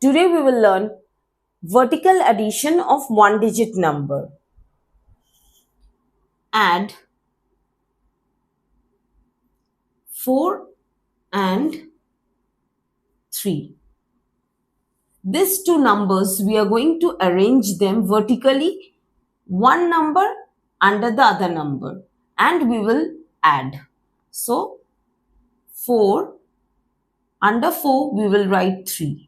Today we will learn vertical addition of one-digit number. Add 4 and 3. These two numbers, we are going to arrange them vertically, one number under the other number, and we will add. So, 4, under 4 we will write 3.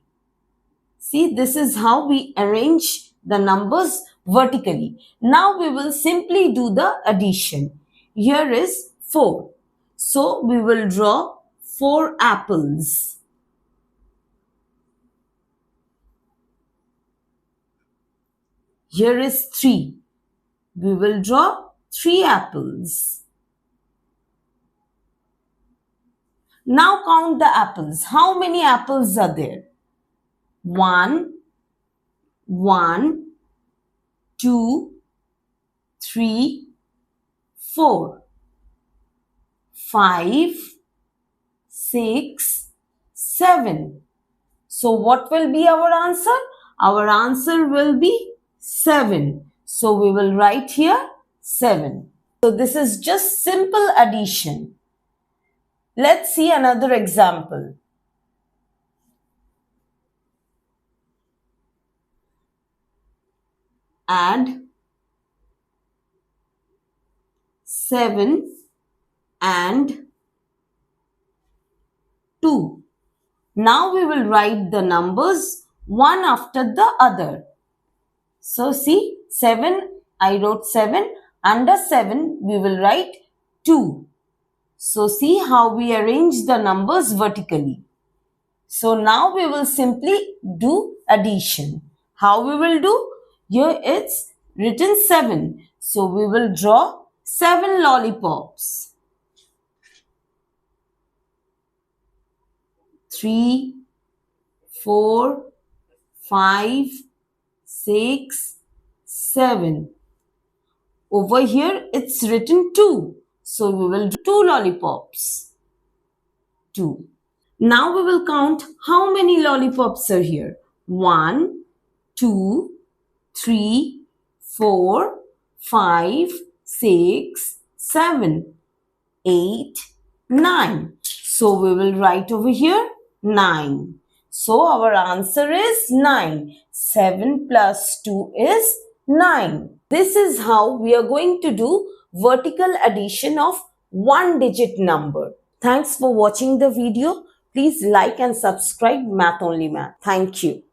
See, this is how we arrange the numbers vertically. Now we will simply do the addition. Here is 4. So we will draw 4 apples. Here is 3. We will draw 3 apples. Now count the apples. How many apples are there? 1, 2, 3, 4, 5, 6, 7. So what will be our answer? Our answer will be 7. So we will write here 7. So this is just simple addition. Let's see another example. Add 7 and 2. Now we will write the numbers one after the other. So see, 7, I wrote 7. Under 7, we will write 2. So see how we arrange the numbers vertically. So now we will simply do addition. How we will do? Here it's written 7. So we will draw 7 lollipops. 3, 4, 5, 6, 7. Over here it's written 2. So we will do 2 lollipops. 2. Now we will count how many lollipops are here. 1, 2, 3, 4, 5, 6, 7, 8, 9. So we will write over here 9. So our answer is 9. 7 plus 2 is 9. This is how we are going to do vertical addition of one-digit number. Thanks for watching the video. Please like and subscribe Math Only Math. Thank you.